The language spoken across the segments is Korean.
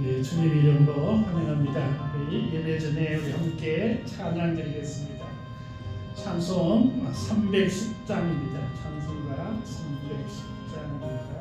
네, 주님 이름으로 환영합니다. 우리 예배 전에 우리 함께 찬양 드리겠습니다. 찬송 310장입니다. 찬송가 310장입니다.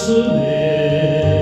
가슴에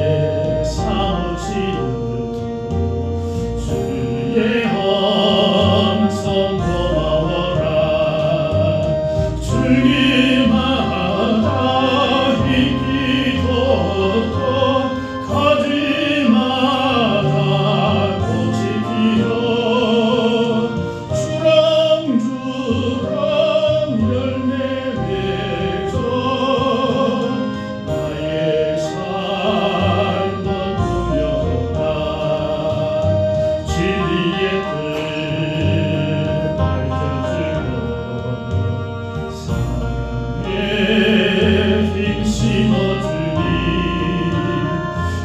힘 심어주니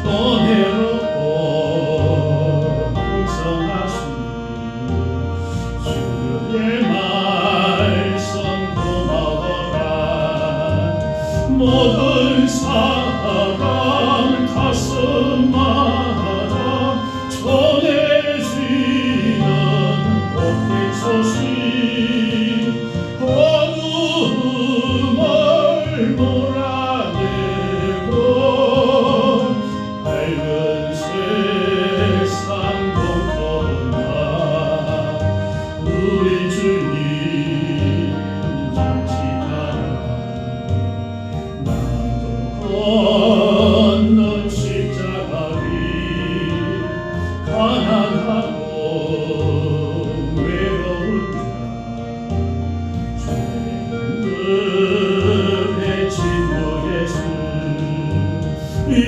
은혜롭고 풍성하시니 주의 말씀 고마워라. 모든 사람 가슴마다 전해지는 복된 소식, 어둠을 몰아내고 밝은 세상 공터나 우리 주님 잔치하라. 남도 건넌 십자가리 가난하고 외로운 자 죄인들의 친구 예수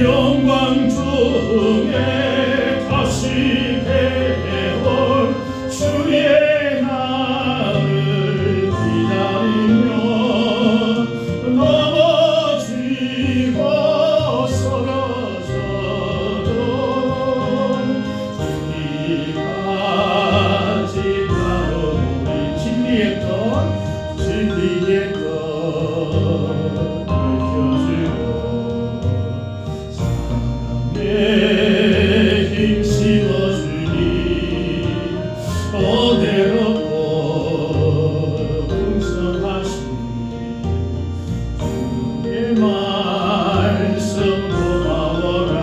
영광 중에 다시 배울 주의 날을 기다리며 넘어지고 쓰러져도 끝까지 따르리. 진리의 것 밝혀주고 사랑의 힘 심어주니 은혜롭고 풍성하시니 주의 말씀 고마워라.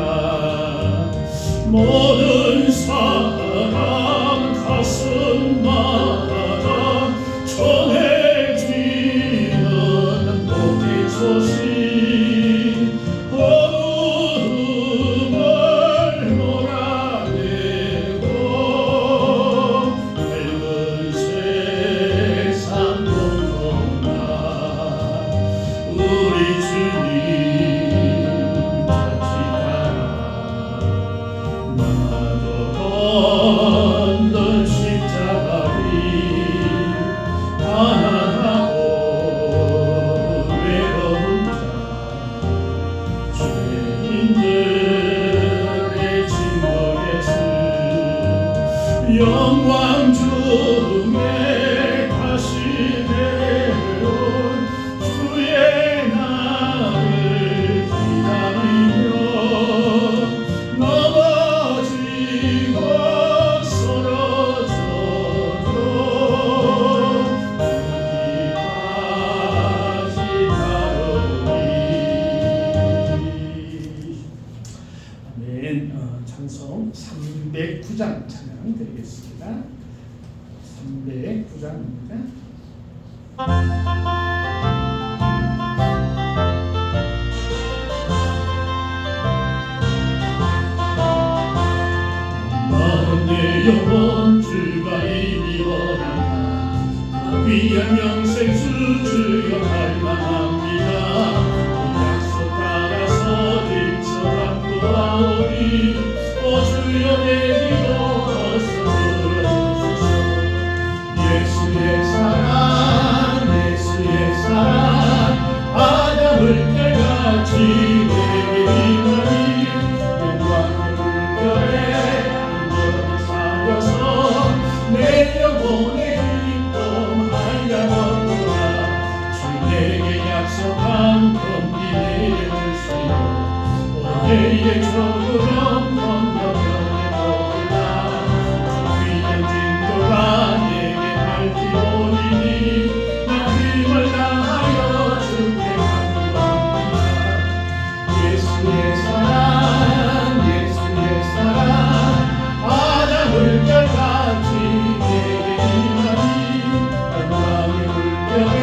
모든 사람 가슴마다 전해지는 복된 소식, 어둠을 몰아내고 밝은 세상 공터나 우리 주님 잔치하라. 나도 건넌 십자가리 가난하고 외로운 자 죄인들의 친구 예수 영광 중에 다시 배울 주의 날을 기다리며 넘어지고 쓰러져도 끝까지 따르리. 아멘. 찬송 309장 찬양 드리겠습니다. 309장입니다. 마음 내 영혼 주가 이미 원한다. 귀한 영생 주 주여 할만합니다. 약속 따라서 림서 감도하오니 주여 내 기도 어서 들어주소서. 예수의 사랑 예수의 사랑 아담을 깨같이 내게 임하니 영광의 물결에 온전히 살려서 내 영혼의 기쁨 하여먹구나. 주 내게 약속한 공기 내려주시오. 오늘의 조그럼 건너편에 보라. 귀한 진도가 내게 밝히오리니 나 힘을 다하여 주께 간구합니다. 예수의 사랑 예수의 사랑 아담 물결같이 내게 임하니 영광의 물결에 온전히 살려서 내 영혼의 기쁨 하여먹구나. 주 내게 약속한 공기 내려주시오. 오늘의 조그럼 건너편에 보라. 귀한 진도가 내게 밝히오리니 나 힘을 다하여 주께 간구합니다. 예수의 사랑 예수의 사랑 아담 물결같이 내게 임하니 영광의 물결에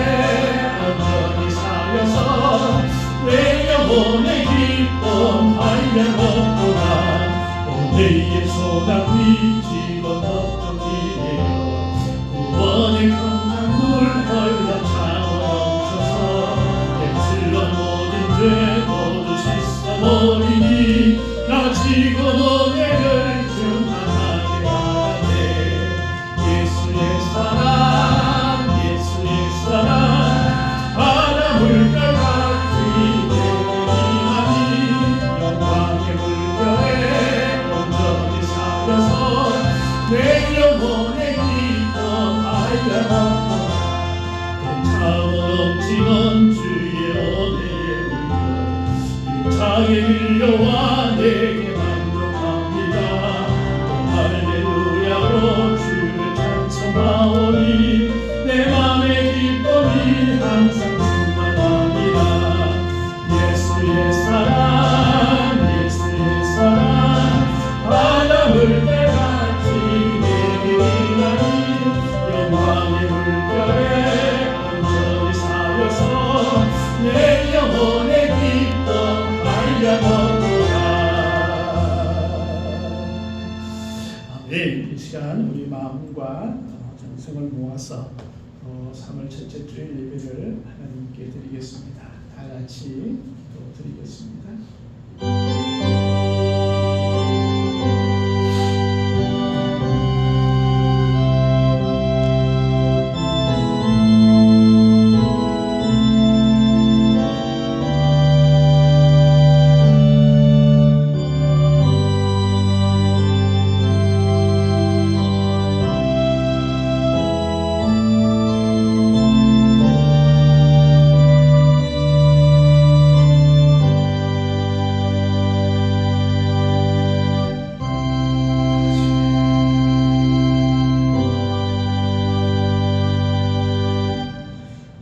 온전히 살려서 내 영혼의 기쁨 하여먹구나. 오늘의 소나 위지고 덮어지네요. 구원의 강물 흘러 차오르셔서 내 슬런 모든 죄 모두 씻어버리니 나 지금 은혜를 충만하게 하네. 예수의 사랑 아담 물결 영광에 밀려와 내게 만족합니다. 할렐루야로 주를 찬송하오니 내 맘의 기쁨이 항상 충만합니다. 예수의 사랑 예수의 사랑 바다 물결같이 내게 임하니 영광의 물결에 온전히 사여서 내 영혼의 기쁨 알려놓노라. 아멘. 이 시간 우리 마음과 정성을 모아서 3월 첫째 주일 예배를 하나님께 드리겠습니다. 다 같이 또 드리겠습니다.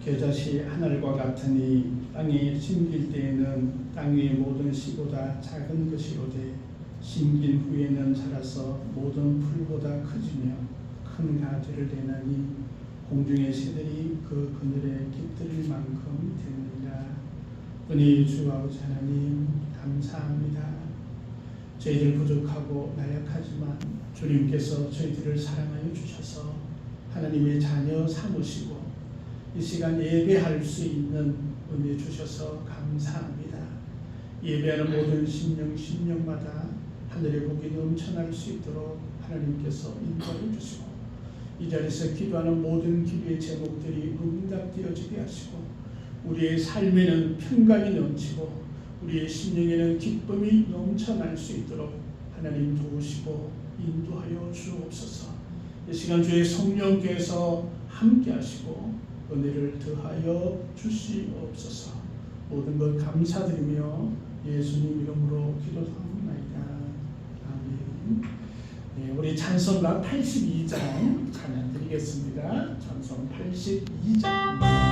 겨자씨 하늘과 같으니 땅에 심길 때에는 땅 위의 모든 씨보다 작은 것이로되 심긴 후에는 자라서 모든 풀보다 커지며 큰 가지를 내나니 공중의 새들이 그 그늘에 깃들일 만큼 되느니라. 은혜의 주 아버지 하나님 감사합니다. 저희들 부족하고 나약하지만 주님께서 저희들을 사랑하여 주셔서 하나님의 자녀 삼으시고 이 시간 예배할 수 있는 은혜 주셔서 감사합니다. 예배하는 모든 심령마다 하늘의 복이 넘쳐날 수 있도록 하나님께서 인도해 주시고 이 자리에서 기도하는 모든 기도의 제목들이 응답되어지게 하시고 우리의 삶에는 평강이 넘치고 우리의 심령에는 기쁨이 넘쳐날 수 있도록 하나님 도우시고 인도하여 주옵소서. 이 시간 주의 성령께서 함께 하시고 은혜를 더하여 주시옵소서. 모든 것 감사드리며 예수님 이름으로 기도합니다. 아멘. 네, 우리 찬송가 82장 찬양 드리겠습니다. 찬송 82장.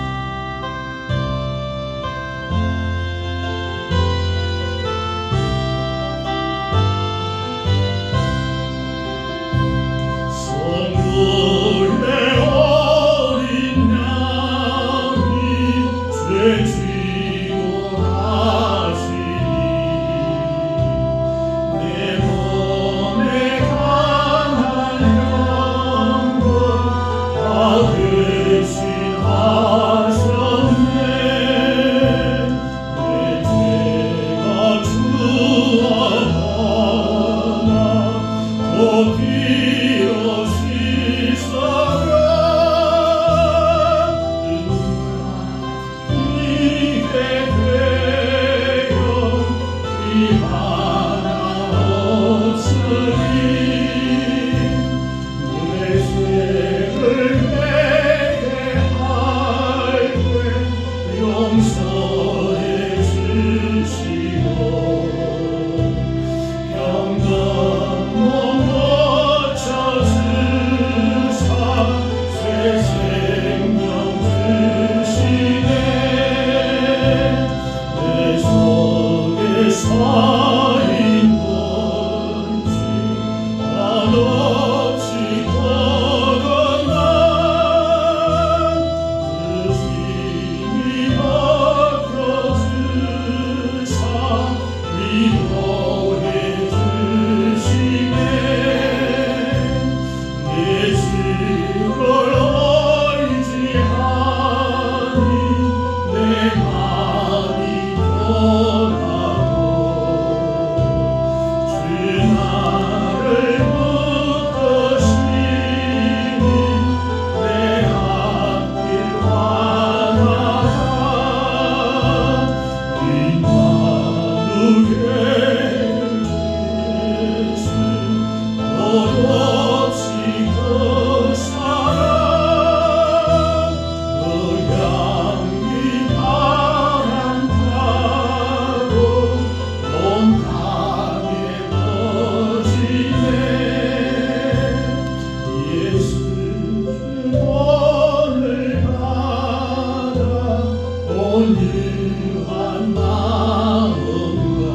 온유한 마음과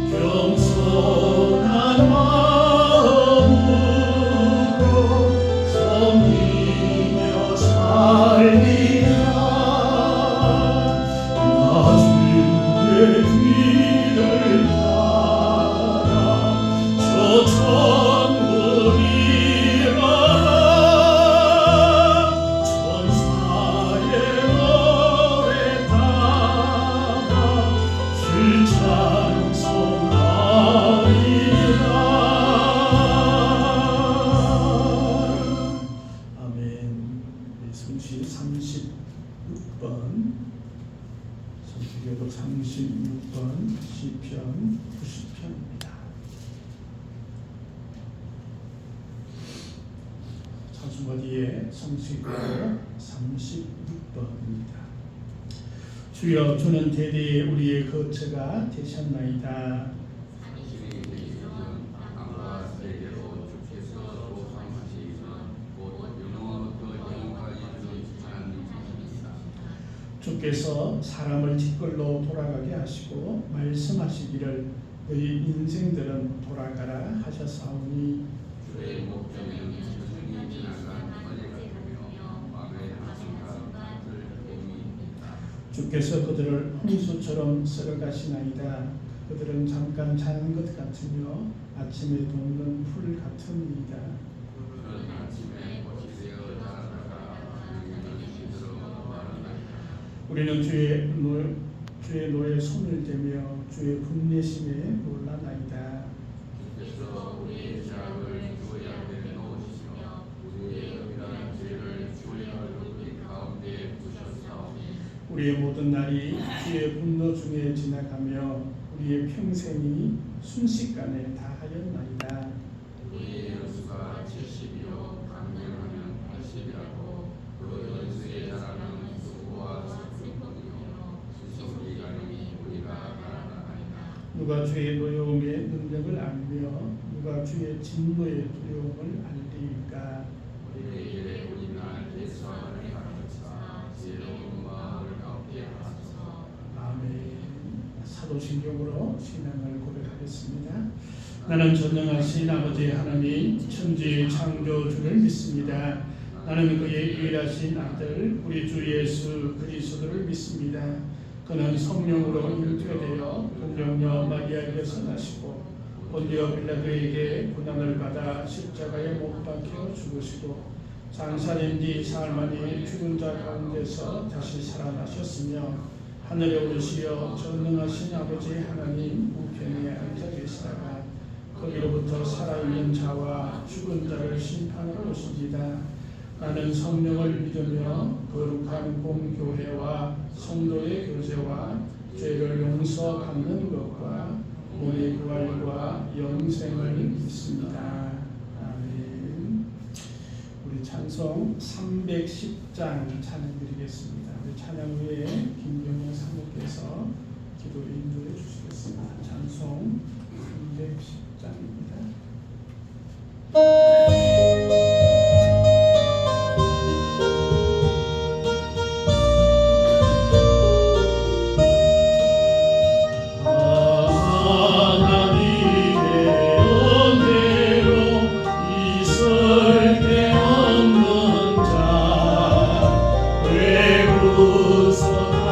겸손한 마음으로 섬기며 살리라. 나 주의 뒤를 따라 저 천국이 성시 36번, 성시교독 36번, 시편 90편입니다. 찬송가디에 성시교독 36번입니다. 주여, 주는 대대에 우리의 거처가 되셨나이다. 주께서 사람을 뒷걸로 돌아가게 하시고 말씀하시기를 너희 인생들은 돌아가라 하셨사오니 주의 목전은 천년이 지나간 언약이며 왕의 하신과 같을 봄이니라. 주께서 그들을 홍수처럼 쓸어가시나이다. 그들은 잠깐 자는 것 같으며 아침에 돋는 풀 같으니이다. 그런 아침에 꽃이 되어 자라다가 하늘에는 시들어 마르나이다. 우리는 주의 노에 손을 대며 주의 분내심에 놀라나이다. 주께서 우리의 죄악을 주의 앞에 놓으시며 우리의 은밀한 죄를 주의 얼굴 가운데 두셨사오니 우리의 모든 날이 주의 분노 중에 지나가며 우리의 평생이 순식간에 다하였나이다. 우리의 연수가 70이요 강령하면 80이라고 그 연수의 자라는 수고와 슬픔이요 수성이 가림이 우리가 알아나나이다. 누가 주의 노여움의 능력을 알며 누가 주의 진노의 두려움을 알리까. 우리에게 우리날 예수하를 가르쳐 지혜로운 마음을 얻게 하소서. 아멘. 사도신경으로 신앙을 고백하겠습니다. 나는 전능하신 아버지 하나님 천지 창조주를 믿습니다. 나는 그의 유일하신 아들 우리 주 예수 그리스도를 믿습니다. 그는 성령으로 잉태되어 동정녀 마리아에게서 나시고 본디오 빌라도에게 고난을 받아 십자가에 못 박혀 죽으시고 장사된 뒤 사흘 만에 죽은 자 가운데서 다시 살아나셨으며 하늘에 오르시어 전능하신 아버지 하나님 우편에 앉아 계시다가 거기로부터 살아있는 자와 죽은 자를 심판하러 오십니다. 나는 성령을 믿으며 거룩한 공교회와 성도의 교제와 죄를 용서받는 것과 몸의 부활과 영생을 믿습니다. 아멘. 우리 찬송 310장 찬양드리겠습니다. 우리 찬양 후에 김경영 사모께서 기도 인도해 주시겠습니다. 찬송 310장입니다. 왜 웃어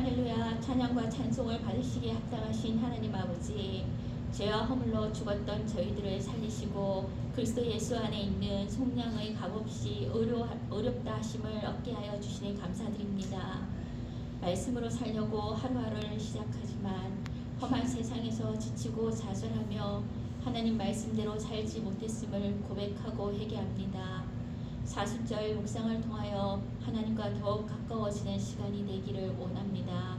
할렐루야. 찬양과 찬송을 받으시기에 합당하신 하나님 아버지, 죄와 허물로 죽었던 저희들을 살리시고 그리스도 예수 안에 있는 속량의 값없이 어렵다 하심을 얻게 하여 주시니 감사드립니다. 말씀으로 살려고 하루하루를 시작하지만 험한 세상에서 지치고 좌절하며 하나님 말씀대로 살지 못했음을 고백하고 회개합니다. 사순절 묵상을 통하여 하나님과 더욱 가까워지는 시간이 되기를 원합니다.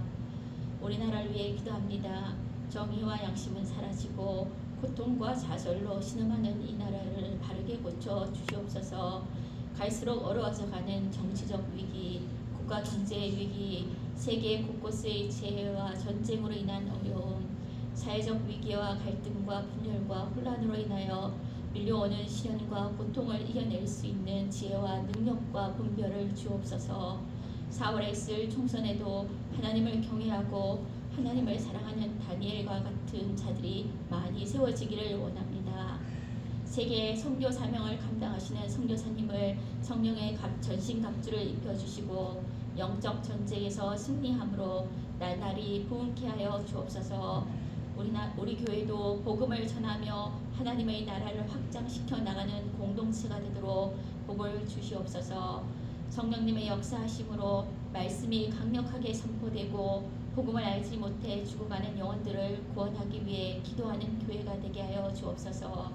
우리나라를 위해 기도합니다. 정의와 양심은 사라지고 고통과 좌절로 신음하는 이 나라를 바르게 고쳐 주시옵소서. 갈수록 어려워져 가는 정치적 위기, 국가 경제의 위기, 세계 곳곳의 재해와 전쟁으로 인한 어려움, 사회적 위기와 갈등과 분열과 혼란으로 인하여 밀려오는 시련과 고통을 이겨낼 수 있는 지혜와 능력과 분별을 주옵소서. 4월에 있을 총선에도 하나님을 경외하고 하나님을 사랑하는 다니엘과 같은 자들이 많이 세워지기를 원합니다. 세계의 선교 사명을 감당하시는 선교사님을 성령의 전신갑주를 입혀주시고 영적 전쟁에서 승리함으로 날날이 부흥케 하여 주옵소서. 우리 교회도 복음을 전하며 하나님의 나라를 확장시켜 나가는 공동체가 되도록 복을 주시옵소서. 성령님의 역사하심으로 말씀이 강력하게 선포되고 복음을 알지 못해 죽어가는 영혼들을 구원하기 위해 기도하는 교회가 되게 하여 주옵소서.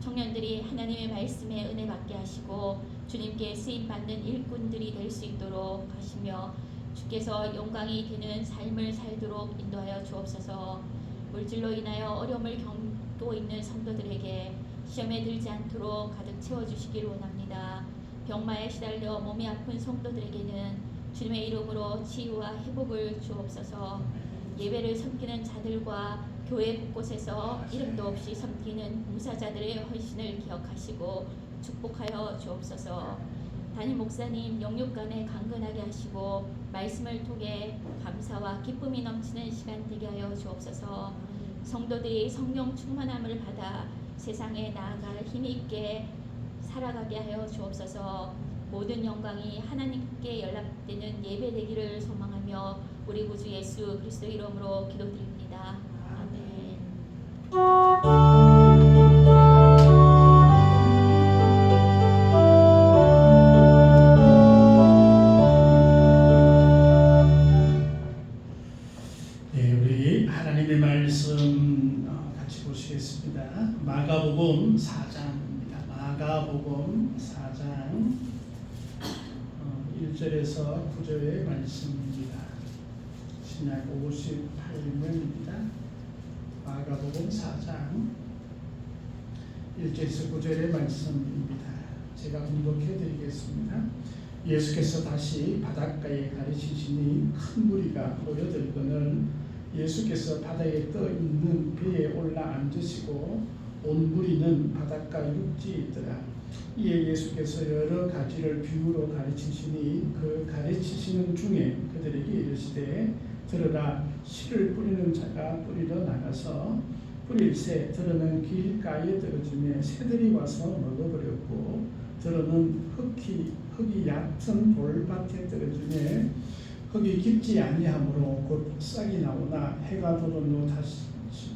청년들이 하나님의 말씀에 은혜 받게 하시고 주님께 쓰임받는 일꾼들이 될 수 있도록 하시며 주께서 영광이 되는 삶을 살도록 인도하여 주옵소서. 물질로 인하여 어려움을 겪고 있는 성도들에게 시험에 들지 않도록 가득 채워주시길 원합니다. 병마에 시달려 몸이 아픈 성도들에게는 주님의 이름으로 치유와 회복을 주옵소서. 예배를 섬기는 자들과 교회 곳곳에서 이름도 없이 섬기는 봉사자들의 헌신을 기억하시고 축복하여 주옵소서. 담임 목사님 영육간에 강건하게 하시고 말씀을 통해 감사와 기쁨이 넘치는 시간 되게 하여 주옵소서. 성도들이 성령 충만함을 받아 세상에 나아갈 힘이 있게 살아가게 하여 주옵소서. 모든 영광이 하나님께 연락되는 예배 되기를 소망하며 우리 구주 예수 그리스도 이름으로 기도드립니다. 아멘. 마가복음 4장입니다. 마가복음 4장 1절에서 9절의 말씀입니다. 신약 58년입니다. 마가복음 4장 1절에서 9절의 말씀입니다. 제가 봉독해 드리겠습니다. 예수께서 다시 바닷가에 가르치시니 큰 무리가 모여들거늘 예수께서 바다에 떠 있는 배에 올라 앉으시고 온 무리는 바닷가 육지에 있더라. 이에 예수께서 여러 가지를 비유로 가르치시니 그 가르치시는 중에 그들에게 이르시되 들으라. 씨를 뿌리는 자가 뿌리러 나가서 뿌릴새 들어는 길가에 떨어지매 새들이 와서 먹어버렸고 들어는 흙이 얕은 돌밭에 떨어지매 흙이 깊지 아니하므로 곧 싹이 나오나 해가 돋은 후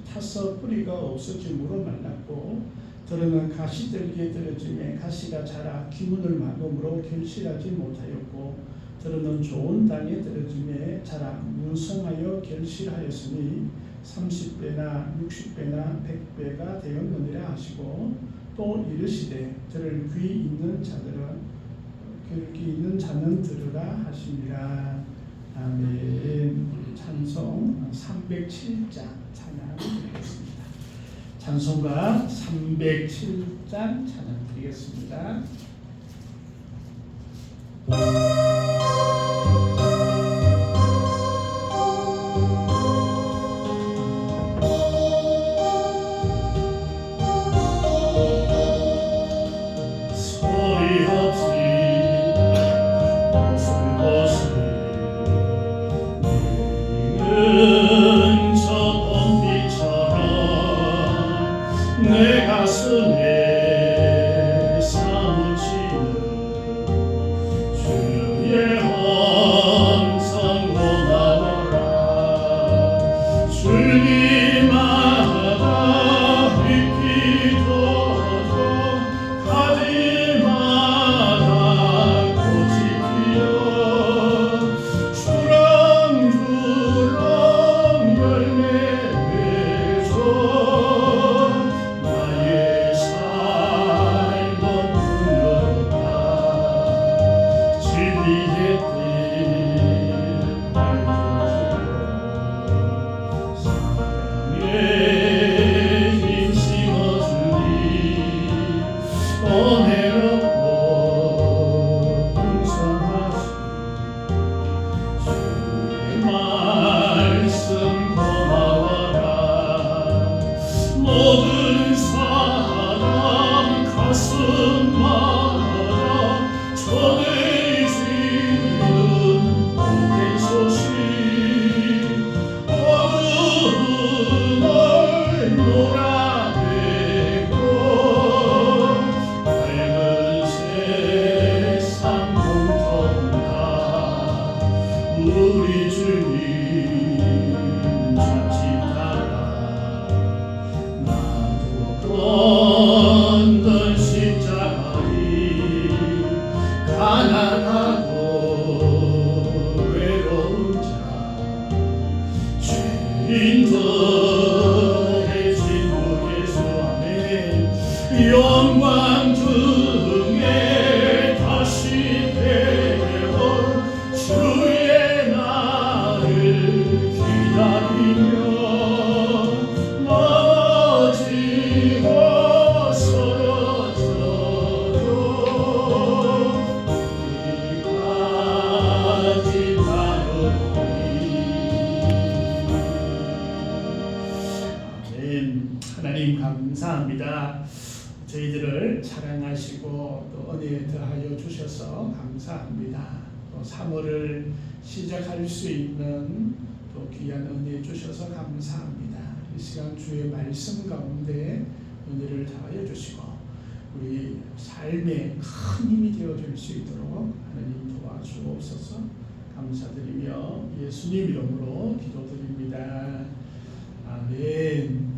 타서 뿌리가 없어짐으로 말랐고 들어는 가시들기에 떨어지매 가시가 자라 기문을 막음으로 결실하지 못하였고 들어는 좋은 땅에 떨어지매 자라 무성하여 결실하였으니 30배나 60배나 100배가 되었느니라 하시고 또 이르시되 들을 귀 있는 자는 들으라 하시니라. 아멘. 찬송 307장 찬양드리겠습니다. 찬송가 307장 찬양드리겠습니다. 내 가슴에 사무치는 주의 항상 원하와 위에 뜰 밝혀주고 사랑의 힘 심어주니 은혜롭고 풍성하신 주의 말씀 고마워라. 모든 사람 가슴마다 전해지는 복의 소식 어느 날 놀아내고 밝은 세상 공통다 우리 주님 자칫 따라 나도 걷는 십자가이 가난하고 외로운 자 죄인 더해진 주 예수 아멘 영광 중에 다시 배워 주의 날을 기다리며 넘어지고 쓰러져도 우리까지 아멘. 하나님 감사합니다. 저희들을 사랑하시고 또 은혜 더하여 주셔서 감사합니다. 또 3월을 시작할 수 있는 또 귀한 은혜 주셔서 감사합니다. 이 시간 주의 말씀 가운데 은혜를 더하여 주시고 우리 삶에 큰 힘이 되어줄 수 있도록 하나님 도와주옵소서. 감사드리며 예수님 이름으로 기도드립니다. 아멘.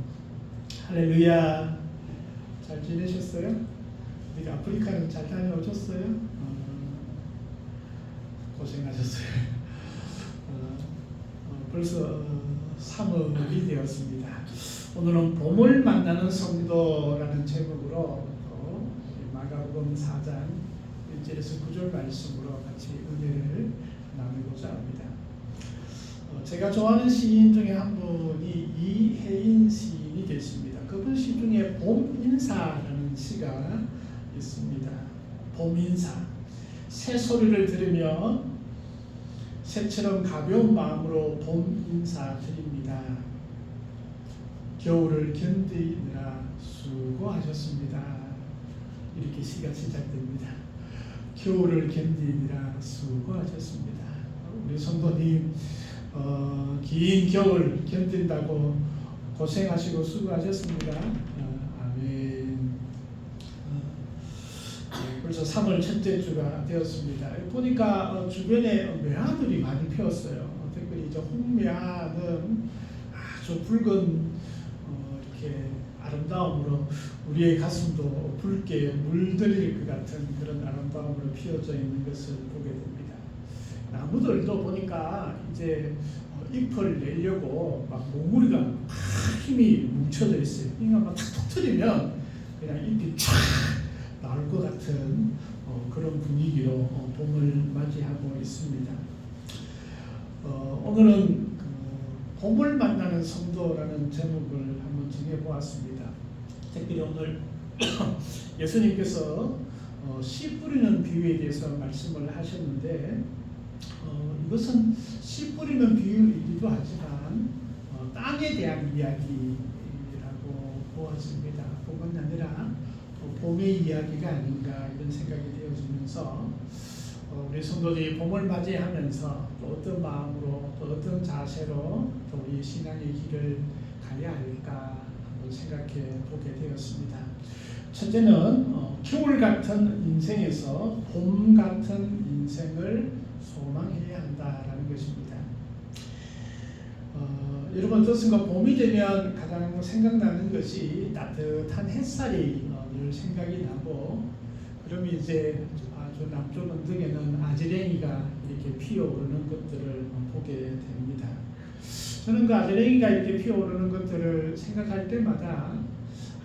할렐루야. 잘 지내셨어요? 우리 아프리카는 잘 다녀오셨어요? 고생하셨어요. 벌써 3월이 되었습니다. 오늘은 봄을 만나는 성도라는 제목으로 또 마가복음 4장 1절에서 9절 말씀으로 같이 은혜를 나누고자 합니다. 제가 좋아하는 시인 중에 한 분이 이혜인 시인이 계십니다. 그분 시 중에 봄인사라는 시가 있습니다. 봄인사. 새소리를 들으며 새처럼 가벼운 마음으로 봄인사 드립니다. 겨울을 견디느라 수고하셨습니다. 이렇게 시가 시작됩니다. 겨울을 견디느라 수고하셨습니다. 우리 성도님 긴 겨울 견딘다고 고생하시고 수고하셨습니다. 아멘. 벌써 3월 첫째 주가 되었습니다. 보니까 주변에 매화들이 많이 피었어요. 특별히 이제 홍매화는 아주 붉은 이렇게 아름다움으로 우리의 가슴도 붉게 물들일 것 같은 그런 아름다움으로 피어져 있는 것을 보게 됩니다. 나무들도 보니까 이제 잎을 내려고 막 몽우리가 막 힘이 뭉쳐져 있어요. 그러니까 막 탁 터뜨리면 그냥 잎이 쫙 나올 것 같은 그런 분위기로 봄을 맞이하고 있습니다. 오늘은 봄을 만나는 성도라는 제목을 한번 정해보았습니다. 특별히 오늘 예수님께서 씨 뿌리는 비유에 대해서 말씀을 하셨는데 이것은 씨 뿌리는 비유이기도 하지만 땅에 대한 이야기라고 보았습니다. 그건 아니라 봄의 이야기가 아닌가 이런 생각이 되어지면서 우리 성도들이 봄을 맞이하면서 또 어떤 마음으로 또 어떤 자세로 또 우리 신앙의 길을 가야 할까 한번 생각해 보게 되었습니다. 첫째는 겨울 같은 인생에서 봄 같은 인생을 소망해야 한다라는 것입니다. 여러분 어떻습니까? 봄이 되면 가장 생각나는 것이 따뜻한 햇살이 늘 생각이 나고 그러면 이제 아주 남쪽 언덕에는 아지랭이가 이렇게 피어오르는 것들을 보게 됩니다. 저는 그 아지랭이가 이렇게 피어오르는 것들을 생각할 때마다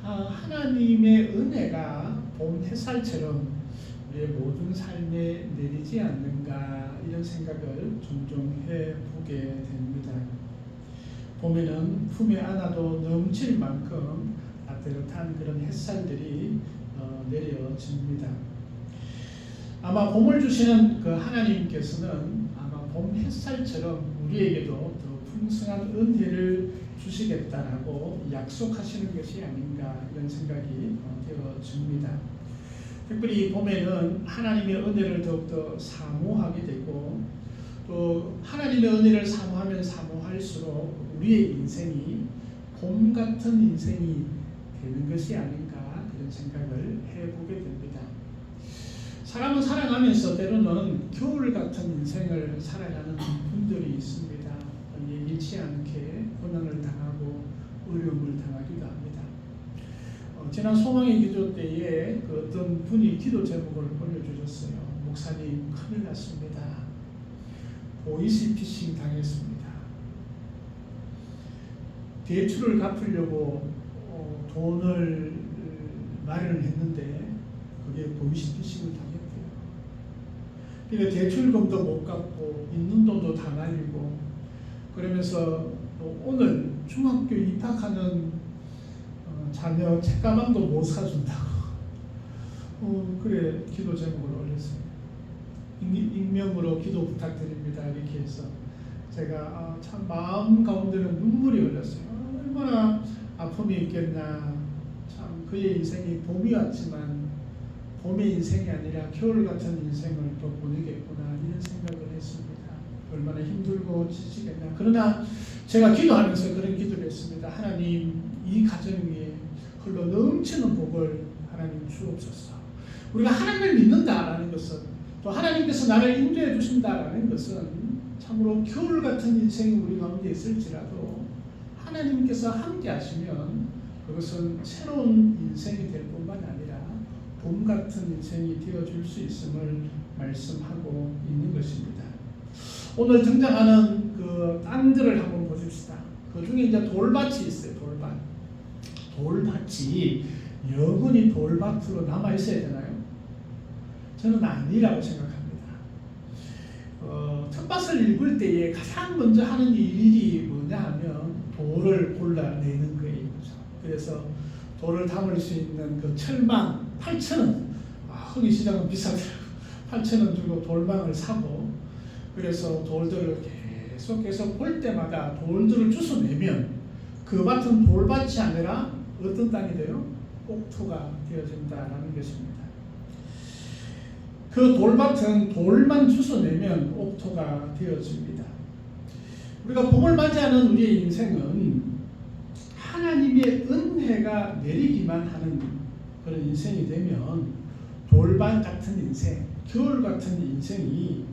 하나님의 은혜가 봄 햇살처럼 우리의 모든 삶에 내리지 않는가 이런 생각을 종종 해보게 됩니다. 봄에는 품에 안아도 넘칠 만큼 따뜻한 그런 햇살들이 내려집니다. 아마 봄을 주시는 그 하나님께서는 아마 봄 햇살처럼 우리에게도 더 풍성한 은혜를 주시겠다라고 약속하시는 것이 아닌가 이런 생각이 되어집니다. 특별히 봄에는 하나님의 은혜를 더욱더 사모하게 되고 또 하나님의 은혜를 사모하면 사모할수록 우리의 인생이 봄 같은 인생이 되는 것이 아닌가 그런 생각을 해보게 됩니다. 사람은 살아가면서 때로는 겨울 같은 인생을 살아가는 분들이 있습니다. 예기치 않게 고난을 당하고 어려움을 당하기도 합니다. 지난 소망의 기도 때에 그 어떤 분이 기도 제목을 보내주셨어요. 목사님 큰일 났습니다. 보이스피싱 당했습니다. 대출을 갚으려고 돈을 마련했는데 그게 보이스피싱을 당했대요. 그러니까 대출금도 못 갚고 있는 돈도 다 날리고 그러면서 오늘 중학교 입학하는 자녀 책가방도 못 사준다고 그래 기도 제목을 올렸어요. 익명으로 기도 부탁드립니다 이렇게 해서 제가 참 마음 가운데는 눈물이 흘렀어요. 얼마나 아픔이 있겠나. 참 그의 인생이 봄이 왔지만 봄의 인생이 아니라 겨울 같은 인생을 또 보내겠구나 이런 생각을 했습니다. 얼마나 힘들고 지치겠나. 그러나 제가 기도하면서 그런 기도를 했습니다. 하나님 이 가정 위에 흘러 넘치는 복을 하나님 주옵소서. 우리가 하나님을 믿는다라는 것은 또 하나님께서 나를 인도해 주신다라는 것은 참으로 겨울 같은 인생이 우리 가운데 있을지라도 하나님께서 함께 하시면 그것은 새로운 인생이 될 뿐만 아니라 봄 같은 인생이 되어줄 수 있음을 말씀하고 있는 것입니다. 오늘 등장하는 그 땅들을 한번 보십시다. 그 중에 이제 돌밭이 있어요. 돌밭이 영원히 돌밭으로 남아 있어야 되나요? 저는 아니라고 생각합니다. 텃밭을 읽을 때에 가장 먼저 하는 일이 뭐냐 하면 돌을 골라내는 거예요. 그래서 돌을 담을 수 있는 그 철망 8,000원, 흙이 시장은 비싸더라고요. 8,000원 주고 돌망을 사고 그래서 돌들을 계속해서 볼 때마다 돌들을 주워내면 그 밭은 돌밭이 아니라 어떤 땅이 돼요? 옥토가 되어진다라는 것입니다. 그 돌밭은 돌만 주워내면 옥토가 되어집니다. 우리가 봄을 맞이하는 우리의 인생은 하나님의 은혜가 내리기만 하는 그런 인생이 되면 돌밭 같은 인생, 겨울 같은 인생이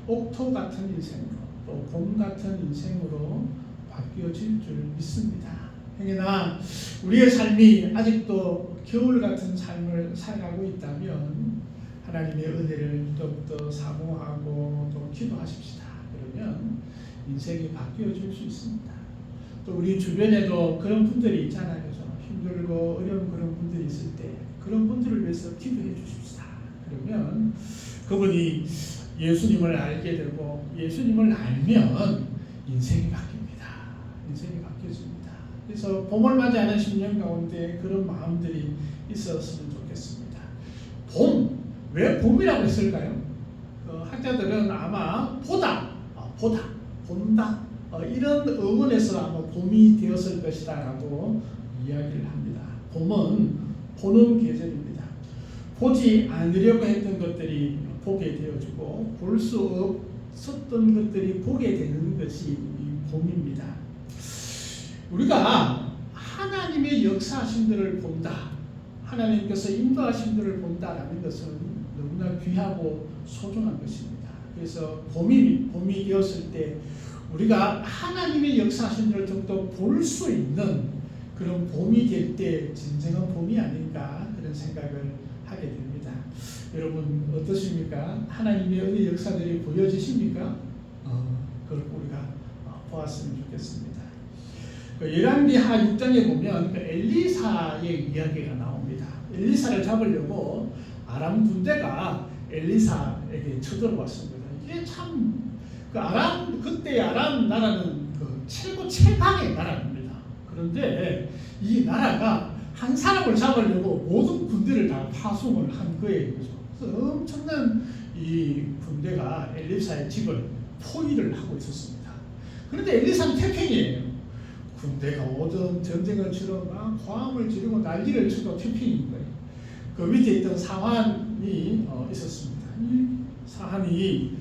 옥토 같은 인생으로 또 봄 같은 인생으로 바뀌어질 줄 믿습니다. 행여나 우리의 삶이 아직도 겨울 같은 삶을 살아가고 있다면 하나님의 은혜를 더욱더 사모하고 또 기도하십시다. 그러면 인생이 바뀌어질 수 있습니다. 또 우리 주변에도 그런 분들이 있잖아요. 힘들고 어려운 그런 분들이 있을 때 그런 분들을 위해서 기도해 주십시다. 그러면 그분이 예수님을 알게 되고 예수님을 알면 인생이 바뀝니다. 인생이 바뀌어집니다. 그래서 봄을 맞이하는 10년 가운데 그런 마음들이 있었으면 좋겠습니다. 봄, 왜 봄이라고 했을까요? 학자들은 아마 본다, 이런 의문에서 아마 봄이 되었을 것이다라고 이야기를 합니다. 봄은 보는 계절입니다. 보지 않으려고 했던 것들이 보게 되어지고 볼 수 없었던 것들이 보게 되는 것이 이 봄입니다. 우리가 하나님의 역사하심들을 본다, 하나님께서 인도하심들을 본다라는 것은 너무나 귀하고 소중한 것입니다. 그래서 봄이 되었을 때 우리가 하나님의 역사하심들을 더욱더 볼 수 있는 그런 봄이 될 때 진정한 봄이 아닌가 그런 생각을 하게 됩니다. 여러분 어떠십니까? 하나님의 은혜 역사들이 보여지십니까? 그걸 우리가 보았으면 좋겠습니다. 열왕기하 6장에 보면 엘리사의 이야기가 나옵니다. 엘리사를 잡으려고 아람 군대가 엘리사에게 쳐들어왔습니다. 이게 참 그때 아람 나라는 그 최고 최강의 나라입니다. 그런데 이 나라가 한 사람을 잡으려고 모든 군대를 다 파송을 한 거예요. 그래서 엄청난 이 군대가 엘리사의 집을 포위를 하고 있었습니다. 그런데 엘리사는 태평이에요. 군대가 오든 전쟁을 치러 막 고함을 지르고 난리를 쳐도 태평인 거예요. 그 밑에 있던 사환이 있었습니다. 이 사환이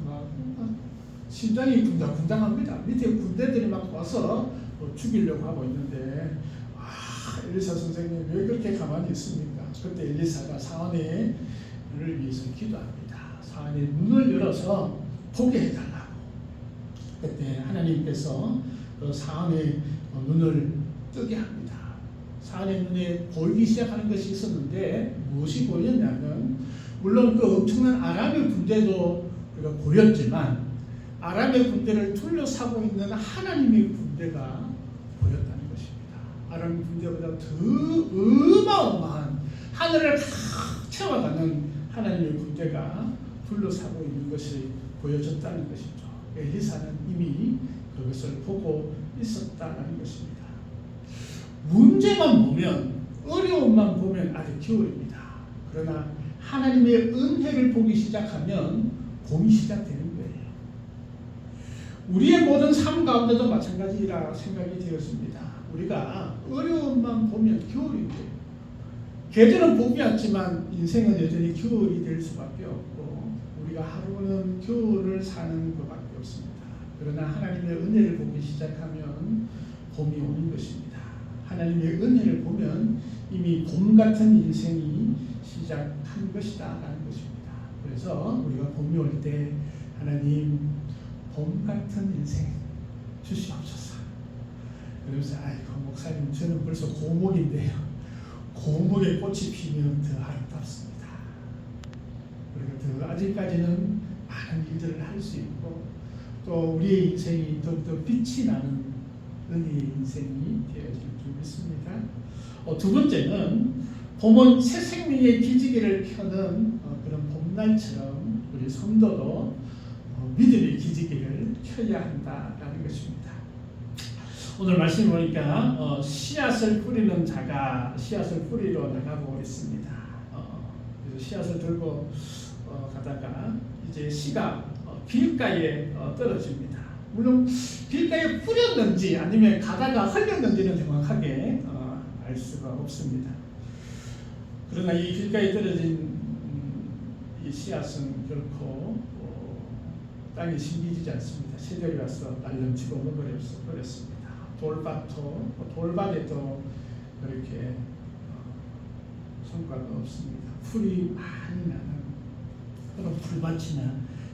막 심장이 군당군당합니다. 밑에 군대들이 막 와서 죽이려고 하고 있는데 엘리사 선생님 왜 그렇게 가만히 있습니까? 그때 엘리사가 사환의 눈을 위해서 기도합니다. 사환의 눈을 열어서 보게 해달라고. 그때 하나님께서 그 사환의 눈을 뜨게 합니다. 사환의 눈에 보이기 시작하는 것이 있었는데 무엇이 보였냐면 물론 그 엄청난 아람의 군대도 우리가 보였지만 아람의 군대를 둘러싸고 있는 하나님의 군대가 보였다는 것입니다. 아람 군대보다 더 어마어마한 하늘을 탁 채워가는 하나님의 군대가 둘러싸고 있는 것이 보여졌다는 것이죠. 엘리사는 이미 그것을 보고 있었다는 것입니다. 문제만 보면, 어려움만 보면 아주 겨울입니다. 그러나 하나님의 은혜를 보기 시작하면 봄이 시작되는 거예요. 우리의 모든 삶 가운데도 마찬가지라 생각이 되었습니다. 우리가 어려움만 보면 겨울인데요. 계절은 봄이 왔지만 인생은 여전히 겨울이 될 수밖에 없고 우리가 하루는 겨울을 사는 것밖에 없습니다. 그러나 하나님의 은혜를 보기 시작하면 봄이 오는 것입니다. 하나님의 은혜를 보면 이미 봄 같은 인생이 시작한 것이다 라는 것입니다. 그래서 우리가 봄이 올 때 하나님 봄 같은 인생 주시옵소서. 그러면서 아이고 목사님 저는 벌써 고목인데요. 고목에 꽃이 피면 더 아름답습니다. 그리고 더 아직까지는 많은 일들을 할 수 있고 또 우리의 인생이 더욱더 빛이 나는 은혜의 인생이 되어질 줄 믿습니다. 두 번째는 봄은 새 생명의 기지개를 켜는 그런 봄날처럼 우리 성도도 믿음의 기지개를 켜야 한다라는 것입니다. 오늘 말씀 보니까 씨앗을 뿌리는 자가 씨앗을 뿌리러 나가고 있습니다. 그래서 씨앗을 들고 가다가 이제 씨가 길가에 떨어집니다. 물론 길가에 뿌렸는지 아니면 가다가 흘렸는지는 정확하게 알 수가 없습니다. 그러나 이 길가에 떨어진 이 씨앗은 결코 땅에 심기지지 않습니다. 새들이 와서 날름치고 먹어버렸습니다. 돌밭에도 그렇게 성과가 없습니다. 풀이 많이 나는 그런 풀밭이나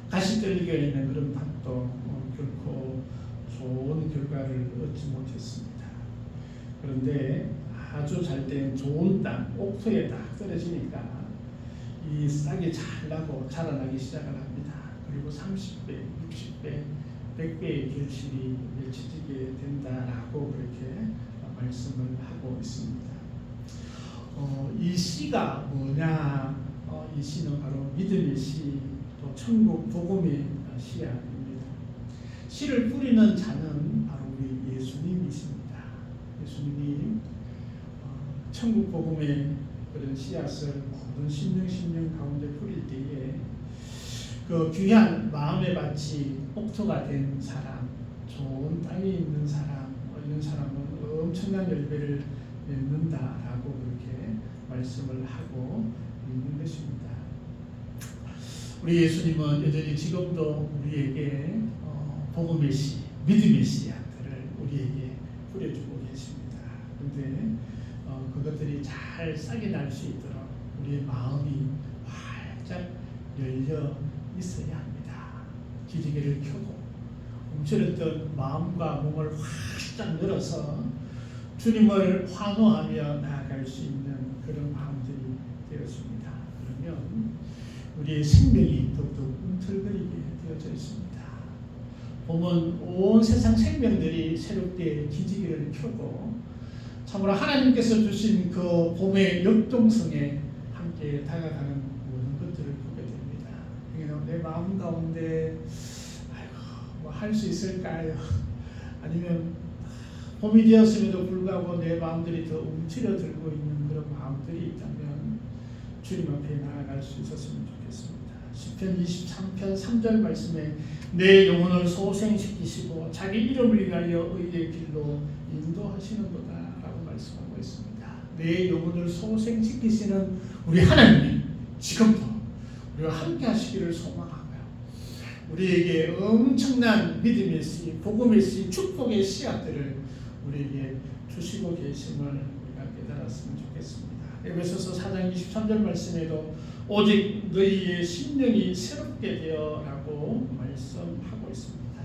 가시 떨리가 있는 그런 밭도 결코 좋은 결과를 얻지 못했습니다. 그런데 아주 잘된 좋은 땅, 옥토에 딱 떨어지니까 이 싹이 잘 나고 자라나기 시작을 합니다. 그리고 30배, 60배, 100배의 결실이 맺혀지게 된다라고 그렇게 말씀을 하고 있습니다. 이 씨가 뭐냐? 이 씨는 바로 믿음의 씨, 또 천국 복음의 씨앗입니다. 씨를 뿌리는 자는 바로 우리 예수님이십니다. 예수님이 천국 복음의 그런 씨앗을 모든 심령 가운데 뿌릴 때에 그 귀한 마음의 밭이 옥토가 된 사람, 좋은 땅에 있는 사람, 이런 사람은 엄청난 열매를 맺는다라고 그렇게 말씀을 하고 있는 것입니다. 우리 예수님은 여전히 지금도 우리에게 복음의 씨, 믿음의 씨앗들을 우리에게 뿌려주고 계십니다. 그런데 그것들이 잘 싹이 날 수 있도록 우리의 마음이 활짝 열려 있어야 합니다. 기지개를 켜고 움츠렸던 마음과 몸을 활짝 열어서 주님을 환호하며 나아갈 수 있는 그런 마음들이 되었습니다. 그러면 우리의 생명이 더욱더 꿈틀거리게 되어져 있습니다. 보면 온 세상 생명들이 새롭게 기지개를 켜고 참으로 하나님께서 주신 그 봄의 역동성에 함께 다가가는 모든 것들을 보게 됩니다. 내 마음 가운데 뭐 할 수 있을까요? 아니면 봄이 되었음에도 불구하고 내 마음들이 더 움츠려들고 있는 그런 마음들이 있다면 주님 앞에 나아갈 수 있었으면 좋겠습니다. 시편 23편 3절 말씀에 내 영혼을 소생시키시고 자기 이름을 위하여 의의 길로 인도하시는도다 라고 말씀하고 있습니다. 내 영혼을 소생시키시는 우리 하나님이 지금도 우리와 함께 하시기를 소망하고요. 우리에게 엄청난 믿음의 씨, 복음의 씨, 축복의 씨앗들을 우리에게 주시고 계심을 우리가 깨달았으면 좋겠습니다. 에베소서 4장 23절 말씀에도 오직 너희의 심령이 새롭게 되어라고 말씀하고 있습니다.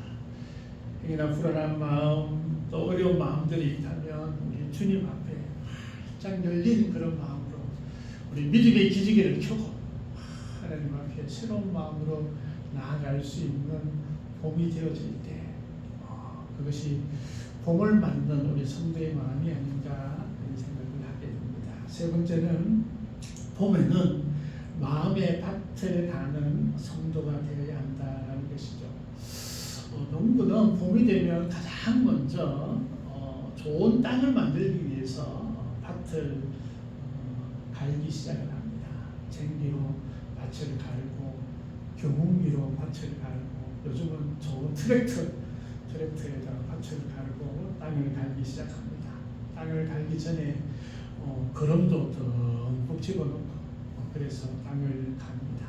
행여나 불안한 마음 또 어려운 마음들이 있다면 우리 주님 앞에 활짝 열린 그런 마음으로 우리 믿음의 기지개를 켜고 하나님 앞에 새로운 마음으로 나아갈 수 있는 봄이 되어질 때 그것이 봄을 맞는 우리 성도의 마음이 아닌가 그런 생각을 하게 됩니다. 세 번째는 봄에는 마음의 밭을 가는 성도가 되어야 한다는 것이죠. 농부는 봄이 되면 가장 먼저 좋은 땅을 만들기 위해서 밭을 갈기 시작을 합니다. 쟁기로 밭을 갈고 경운기로 밭을 갈고 요즘은 좋은 트랙터에다가 밭을 갈고 땅을 갈기 시작합니다. 땅을 갈기 전에 거름도 듬뿍 집어넣고 그래서 땅을 갑니다.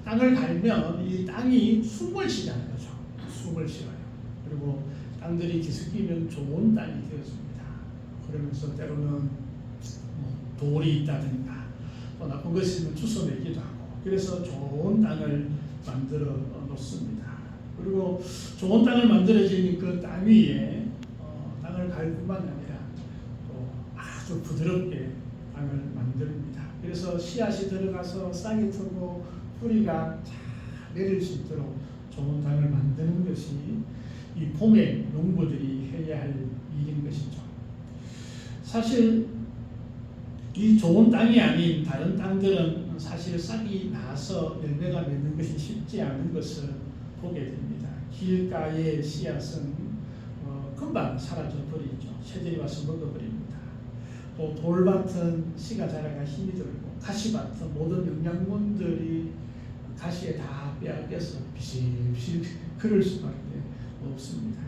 땅을 갈면 이 땅이 숨을 쉬자는 거죠. 숨을 쉬어요. 그리고 땅들이 뒤섞이면 좋은 땅이 되어집니다. 그러면서 때로는 돌이 있다든가 또 나쁜 것이 있으면 주워내기도 하고 그래서 좋은 땅을 만들어 놓습니다. 그리고 좋은 땅을 만들어진 그 땅 위에 땅을 갈 뿐만 아니라 또 아주 부드럽게 땅을 만듭니다. 그래서 씨앗이 들어가서 싹이 트고 뿌리가 잘 내릴 수 있도록 좋은 땅을 만드는 것이 이 봄에 농부들이 해야 할 일인 것이죠. 사실 이 좋은 땅이 아닌 다른 땅들은 사실 싹이 나서 열매가 맺는 것이 쉽지 않은 것을 보게 됩니다. 길가의 씨앗은 금방 사라져 버리죠. 새들이 와서 먹어버립니다. 또 돌밭은 씨가 자라가 힘이 들고 가시밭은 모든 영양분들이 가시에 다 빼앗겨서 비실비실 그럴 수밖에 없습니다.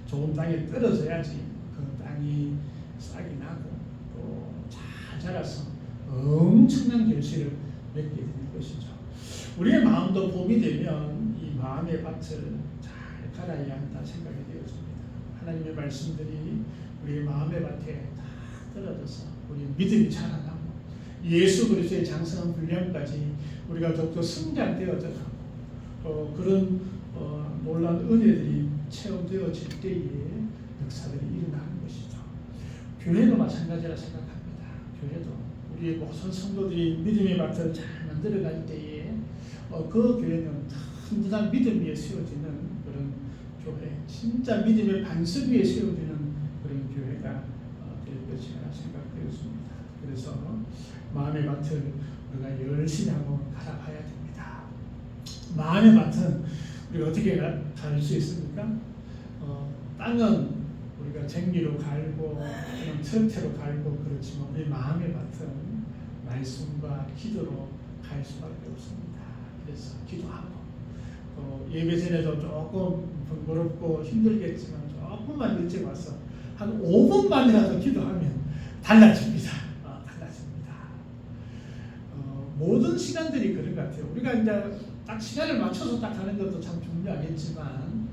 좋은 땅에 떨어져야지 그 땅이 싹이 나고 또 잘 자라서 엄청난 결실을 맺게 되는 것이죠. 우리의 마음도 봄이 되면 이 마음의 밭을 잘 갈아야 한다 생각이 되어집니다. 하나님의 말씀들이 우리의 마음의 밭에 다 떨어져서 우리 믿음이 자라나고 예수 그리스도의 장성한 분량까지 우리가 더욱더 성장되어져 가고 그런 놀라운 은혜들이 체험되어질 때에 역사들이 일어나는 것이죠. 교회도 마찬가지라 생각합니다. 교회도 우리의 모든 성도들이 믿음의 밭을 잘 만들어갈 때에 그 교회는 든든한 믿음 위에 세워지는 그런 교회, 진짜 믿음의 반석 위에 세워지는 그런 교회가 될 것이라 생각되었습니다. 그래서 마음의 밭을 우리가 열심히 한번 갈아봐야 됩니다. 마음의 밭은 우리가 어떻게 갈 수 있습니까? 땅은 우리가 쟁기로 갈고 트랙터로 갈고 그렇지만 우리 마음의 밭은 말씀과 기도로 갈 수밖에 없습니다. 그래서 기도하고 예배 전에도 조금 번거롭고 힘들겠지만 조금만 일찍 와서 한 5분만이라도 기도하면 달라집니다. 달라집니다. 모든 시간들이 그런 것 같아요. 우리가 이제 딱 시간을 맞춰서 딱 하는 것도 참 중요하겠지만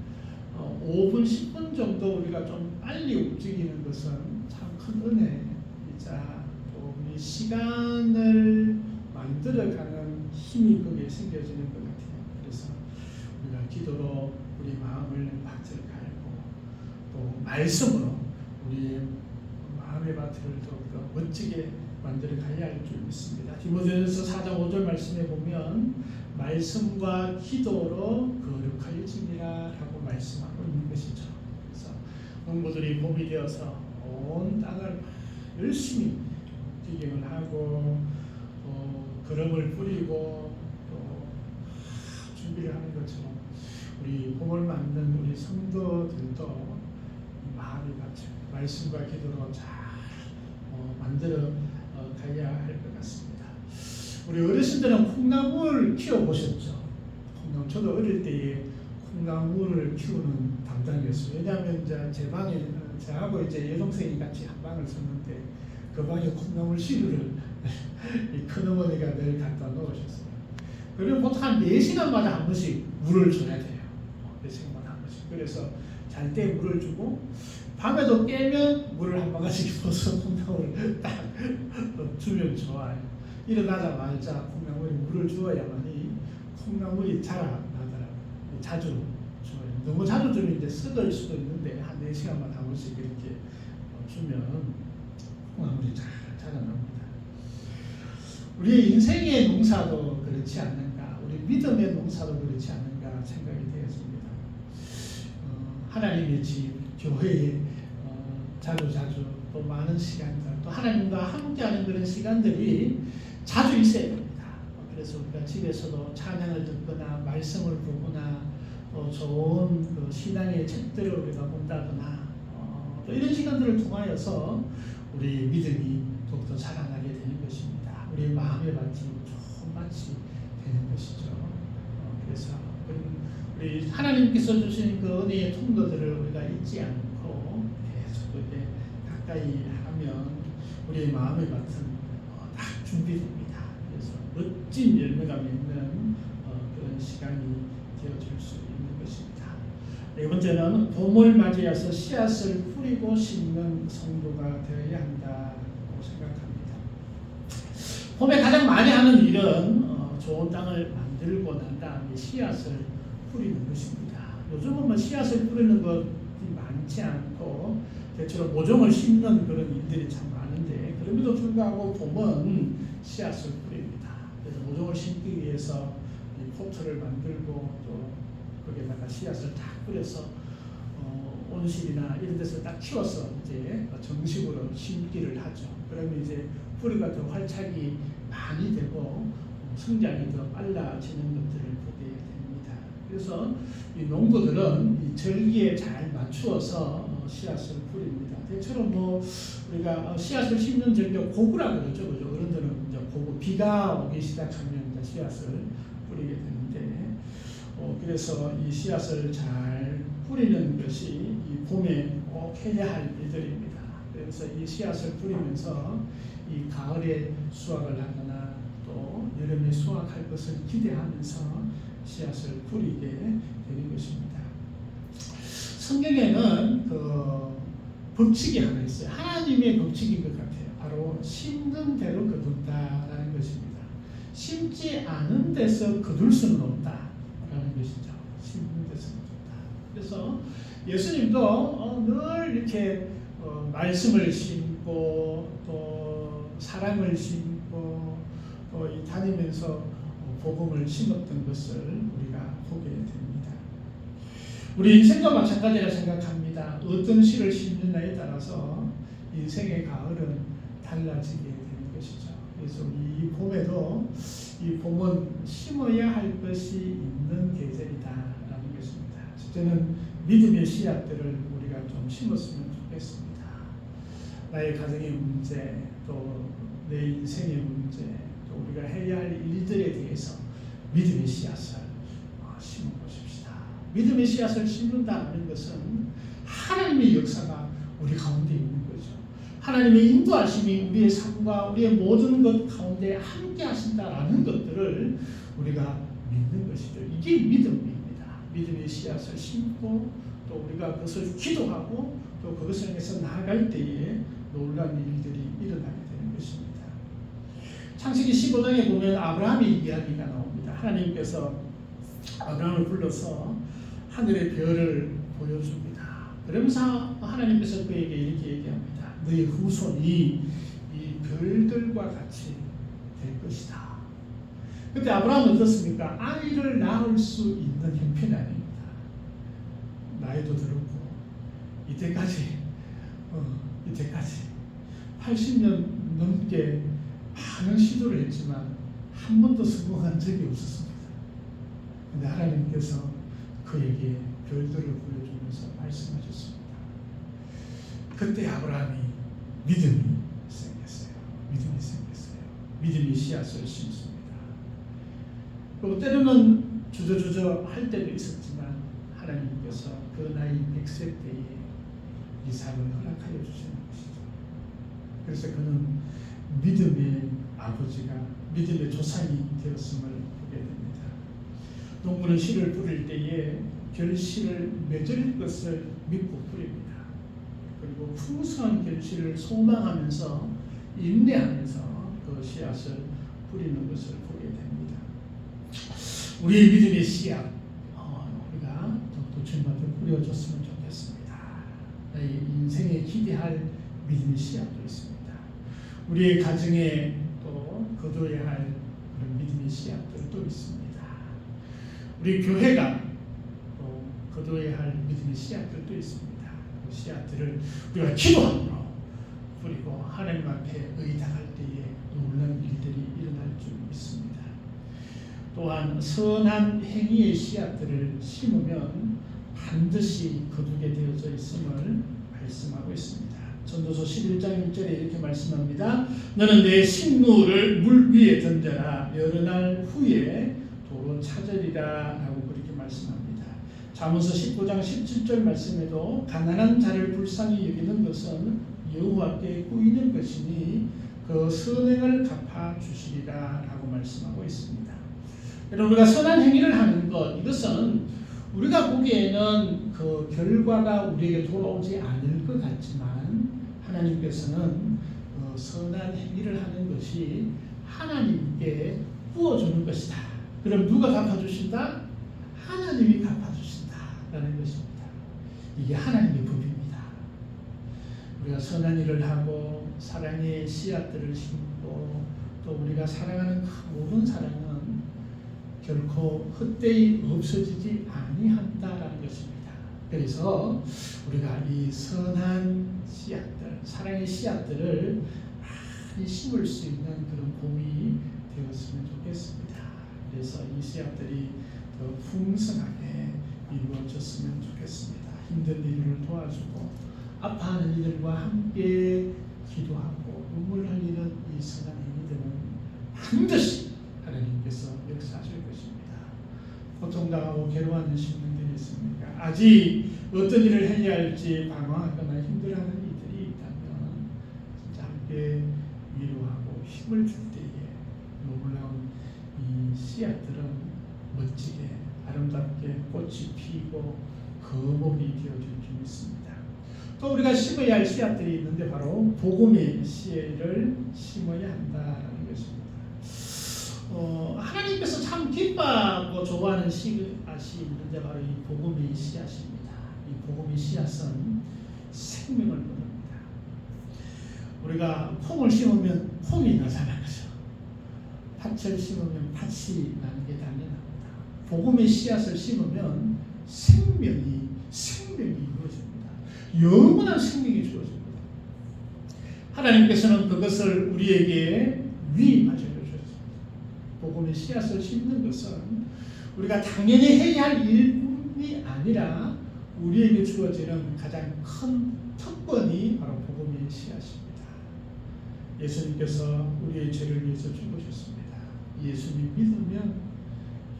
5분, 10분 정도 우리가 좀 빨리 움직이는 것은 참 큰 은혜이자 또 우리 시간을 만들어가는 힘이 거기에 생겨지는 것 같아요. 그래서 우리가 기도로 우리 마음을 밭을 갈고 또 말씀으로 우리 마음의 밭을 더욱더 멋지게 만들어 가야 할 줄 믿습니다. 디모데전서 4장 5절 말씀에 보면 말씀과 기도로 거룩하여지니라 라고 말씀하고 있는 것이죠. 그래서 농부들이 봄이 되어서 온 땅을 열심히 기경을 하고 걸음을 뿌리고 또 준비를 하는 것처럼 우리 복을 맞는 우리 성도들도 마음이 같이 말씀과 기도로 잘 만들어 가야 할 것 같습니다. 우리 어르신들은 콩나물 키워보셨죠? 콩나물, 저도 어릴 때에 콩나물을 키우는 담당이었어요. 왜냐하면 이제 제 방에 저하고 이제 여동생이 같이 한 방을 썼는데 그 방에 콩나물 시루를 이 큰어머니가 늘 갖다 놓으셨어요. 그리고 보통 한 4시간마다 한 번씩 물을 줘야 돼요. 4시간마다 한 번씩. 그래서 잘 때 물을 주고 밤에도 깨면 물을 한 방울씩 부어서 콩나물을 딱 주면 좋아요. 일어나자마자 콩나물에 물을 주어야만이 콩나물이 자라나더라고요. 자주 줘요. 너무 자주 주면 이제 썩을 수도 있는데 한 4시간마다 한 번씩 이렇게 주면 콩나물이 잘 자라납니다. 우리 인생의 농사도 그렇지 않는가, 우리 믿음의 농사도 그렇지 않는가 생각이 되었습니다. 하나님의 집, 교회에 자주 또 많은 시간들, 또 하나님과 함께하는 그런 시간들이 자주 있어야 됩니다. 그래서 우리가 집에서도 찬양을 듣거나 말씀을 보거나 또 좋은 그 신앙의 책들을 우리가 본다거나 또 이런 시간들을 통하여서 우리 믿음이 더욱더 자라나게 되는 것입니다. 우리 마음의 밭이 좋은 밭이 되는 것이죠. 그래서 우리 하나님께서 주신 그 은혜의 통로들을 우리가 잊지 않고 계속 이렇게 가까이 하면 우리의 마음의 밭은 딱 준비됩니다. 그래서 멋진 열매가 맺는 그런 시간이 되어줄 수 있는 것입니다. 네 번째는 봄을 맞이해서 씨앗을 뿌리고 심는 성도가 되어야 한다고 생각합니다. 봄에 가장 많이 하는 일은 좋은 땅을 만들고 난 다음에 씨앗을 뿌리는 것입니다. 요즘은 뭐 씨앗을 뿌리는 것이 많지 않고 대체로 모종을 심는 그런 일들이 참 많은데 그럼에도 불구하고 봄은 씨앗을 뿌립니다. 그래서 모종을 심기 위해서 이 포트를 만들고 또 거기에다가 씨앗을 딱 뿌려서 온실이나 이런 데서 딱 키워서 이제 정식으로 심기를 하죠. 그러면 이제 뿌리가 더 활착이 많이 되고 성장이 더 빨라지는 것들을 보게 됩니다. 그래서 이 농부들은 이 절기에 잘 맞추어서 씨앗을 뿌립니다. 대체로 뭐 우리가 씨앗을 심는 절기가 고구라 그러죠, 그죠? 어른들은 이제 고구 비가 오기 시작하면 이제 씨앗을 뿌리게 되는데, 그래서 이 씨앗을 잘 뿌리는 것이 이 봄에 꼭 해야 할 일들입니다. 그래서 이 씨앗을 뿌리면서 이 가을에 수확을 하거나 또 여름에 수확할 것을 기대하면서 씨앗을 뿌리게 되는 것입니다. 성경에는 그 법칙이 하나 있어요. 하나님의 법칙인 것 같아요. 바로 심는 대로 거둔다라는 것입니다. 심지 않은 데서 거둘 수는 없다라는 것이죠. 심는 데서 거둔다. 그래서 예수님도 늘 이렇게 말씀을 심고 또 사랑을 심고 또 이 다니면서 복음을 심었던 것을 우리가 보게 됩니다. 우리 인생과 마찬가지라 생각합니다. 어떤 씨를 심느냐에 따라서 인생의 가을은 달라지게 되는 것이죠. 그래서 이 봄에도 이 봄은 심어야 할 것이 있는 계절이다라는 것입니다. 저는 믿음의 씨앗들을 우리가 좀 심었으면 좋겠습니다. 나의 가정의 문제, 또 내 인생의 문제, 또 우리가 해야 할 일들에 대해서 믿음의 씨앗을 심어보십시다. 믿음의 씨앗을 심는다는 것은 하나님의 역사가 우리 가운데 있는 거죠. 하나님의 인도하심이 우리의 삶과 우리의 모든 것 가운데 함께 하신다라는 것들을 우리가 믿는 것이죠. 이게 믿음입니다. 믿음의 씨앗을 심고 또 우리가 그것을 기도하고 또 그것을 위해서 나아갈 때에 놀라운 일들이 일어나게 되는 것입니다. 창세기 15장에 보면 아브라함의 이야기가 나옵니다. 하나님께서 아브라함을 불러서 하늘의 별을 보여줍니다. 그러면서 하나님께서 그에게 이렇게 얘기합니다. 너의 후손이 이 별들과 같이 될 것이다. 그때 아브라함은 어떻습니까? 아이를 낳을 수 있는 형편이 아닙니다. 나이도 들었고 이때까지 80년 넘게 많은 시도를 했지만 한 번도 성공한 적이 없었습니다. 근데 하나님께서 그에게 별들을 보여주면서 말씀하셨습니다. 그때 아브라함이 믿음이 생겼어요. 믿음이 씨앗을 심습니다. 그리고 때로는 주저주저 할 때도 있었지만 하나님께서 그 나이 100세 때에 이삭을 허락하여 주시는 것이죠. 그래서 그는 믿음의 아버지가, 믿음의 조상이 되었음을 보게 됩니다. 농부는 씨를 뿌릴 때에 결실을 맺을 것을 믿고 뿌립니다. 그리고 풍성한 결실을 소망하면서 인내하면서 그 씨앗을 뿌리는 것을 보게 됩니다. 우리의 믿음의 씨앗, 우리가 또 주님한테 뿌려줬으면 좋겠습니다. 나의 인생에 기대할 믿음의 씨앗도 있습니다. 우리의 가정에 또 거둬야 할 그런 믿음의 씨앗들도 있습니다. 우리 교회가 또 거둬야 할 믿음의 씨앗들도 있습니다. 그 씨앗들을 우리가 기도함으로 뿌리고 하나님 앞에 의탁할 때에 놀라운 일들이 일어날 줄 믿습니다. 또한 선한 행위의 씨앗들을 심으면 반드시 거두게 되어져 있음을 말씀하고 있습니다. 전도서 11장 1절에 이렇게 말씀합니다. 너는 내 식물을 물 위에 던져라. 여러 날 후에 도로 찾으리라 라고 그렇게 말씀합니다. 잠언서 19장 17절 말씀에도 가난한 자를 불쌍히 여기는 것은 여호와께 꾸이는 것이니 그 선행을 갚아주시리라 라고 말씀하고 있습니다. 여러분, 우리가 선한 행위를 하는 것, 이것은 우리가 보기에는 그 결과가 우리에게 돌아오지 않을 것 같지만 하나님께서는 그 선한 행위를 하는 것이 하나님께 부어주는 것이다. 그럼 누가 갚아주신다? 하나님이 갚아주신다라는 것입니다. 이게 하나님의 법입니다. 우리가 선한 일을 하고 사랑의 씨앗들을 심고 또 우리가 사랑하는 모든 사랑은 결코 헛되이 없어지지 아니한다라는 것입니다. 그래서 우리가 이 선한 씨앗들, 사랑의 씨앗들을 많이 심을 수 있는 그런 봄이 되었으면 좋겠습니다. 그래서 이 씨앗들이 더 풍성하게 이루어졌으면 좋겠습니다. 힘든 이들을 도와주고 아파하는 이들과 함께 기도하고 눈물 흘리는 이 선한 행위들은 반드시 하나님께서 역사하실 것입니다. 고통당하고 괴로워하는 시민들이 있습니까? 아직 어떤 일을 해야 할지 방황하거나 힘들어하는 이들이 있다면 진짜 함께 위로하고 힘을 줄 때에 놀라운 이 씨앗들은 멋지게 아름답게 꽃이 피고 거목이 되어질 줄 믿습니다. 또 우리가 심어야 할 씨앗들이 있는데 바로 복음의 씨를 심어야 한다는 것입니다. 하나님께서 참 기뻐하고 좋아하는 씨앗이 있는데 바로 이 복음의 씨앗입니다. 이 복음의 씨앗은 생명을 거둡니다. 우리가 콩을 심으면 콩이 나타나죠. 팥을 심으면 팥이 나는 게 당연합니다. 복음의 씨앗을 심으면 생명이 이루어집니다. 영원한 생명이 주어집니다. 하나님께서는 그것을 우리에게 위임하셔 복음의 씨앗을 심는 것은 우리가 당연히 해야 할 일뿐이 아니라 우리에게 주어지는 가장 큰 특권이 바로 복음의 씨앗입니다. 예수님께서 우리의 죄를 위해서 죽으셨습니다. 예수님 믿으면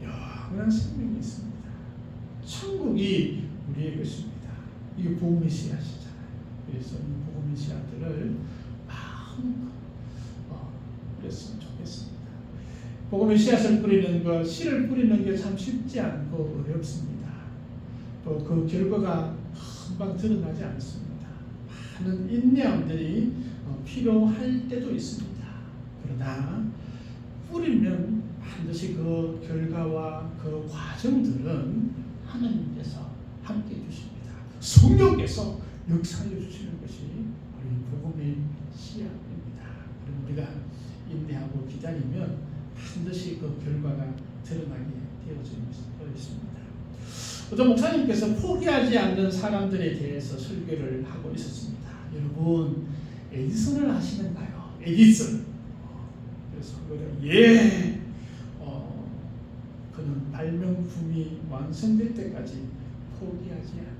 영원한 생명이 있습니다. 천국이 우리의 것입니다. 이게 복음의 씨앗이잖아요. 그래서 이 복음의 씨앗들을 마음껏 뿌렸으면 좋겠습니다. 복음의 씨앗을 뿌리는 것, 씨를 뿌리는 게 참 쉽지 않고 어렵습니다. 또 그 결과가 금방 드러나지 않습니다. 많은 인내함들이 필요할 때도 있습니다. 그러나 뿌리면 반드시 그 결과와 그 과정들은 하나님께서 함께 해주십니다. 성령께서 역사해 주시는 것이 바로 이 복음의 씨앗입니다. 그럼 우리가 인내하고 기다리면 반드시 그 결과가 드러나게 되어져 있습니다. 어떤 목사님께서 포기하지 않는 사람들에 대해서 설교를 하고 있었습니다. 여러분, 에디슨을 아시는가요? 에디슨. 그래서 그거를 발명품이 완성될 때까지 포기하지 않은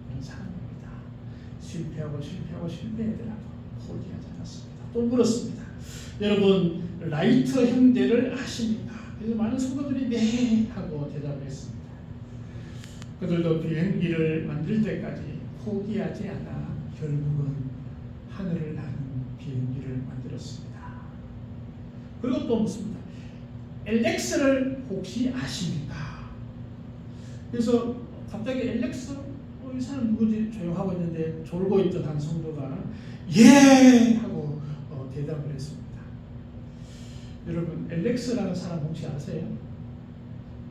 그런 사람입니다. 실패하더라도 포기하지 않았습니다. 또 물었습니다. 여러분 라이트 형제를 아십니까? 그래서 많은 성도들이 네 하고 대답했습니다. 그들도 비행기를 만들 때까지 포기하지 않아 결국은 하늘을 나는 비행기를 만들었습니다. 그리고 또 묻습니다. LX를 혹시 아십니까? 그래서 갑자기 LX 이 사람 누구지? 조용하고 있는데 졸고 있던 한 성도가 예! 하고 대답을 했습니다. 여러분 LX라는 사람 혹시 아세요?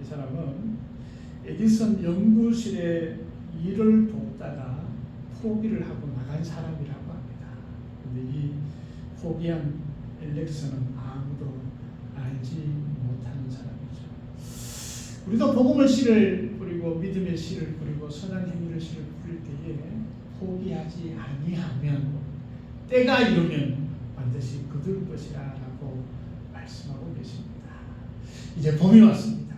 이 사람은 에디슨 연구실에 일을 돕다가 포기를 하고 나간 사람이라고 합니다. 근데 이 포기한 LX는 아무도 알지 못하는 사람이죠. 우리도 복음의 씨를 뿌리고 믿음의 씨를 뿌리고 선한 행위를 씨를 뿌릴 때에 포기하지 아니하면 때가 이르면 반드시 거둘 것이라고 말씀하고 계십니다. 이제 봄이 왔습니다.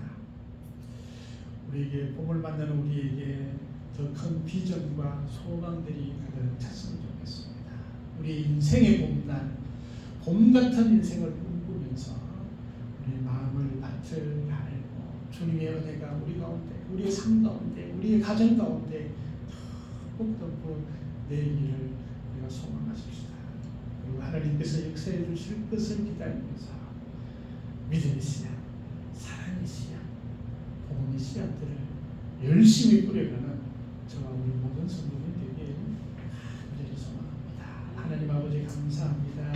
우리에게 봄을 만나는 우리에게 더 큰 비전과 소망들이 가득 찼으면 좋겠습니다. 우리 인생의 봄날, 봄 같은 인생을 꿈꾸면서 우리 마음을 밭을 갈고 주님의 은혜가 우리 가운데, 우리의 삶 가운데, 우리의 가정 가운데 듬뿍 내리기를 우리가 소망하십시다. 그리고 하나님께서 역사해 주실 것을 기다리면서 믿음의 씨앗, 사랑의 씨앗, 복음의 씨앗들을 열심히 뿌려가는 저와 우리 모든 성도들 되게 간절히 소망합니다. 하나님 아버지 감사합니다.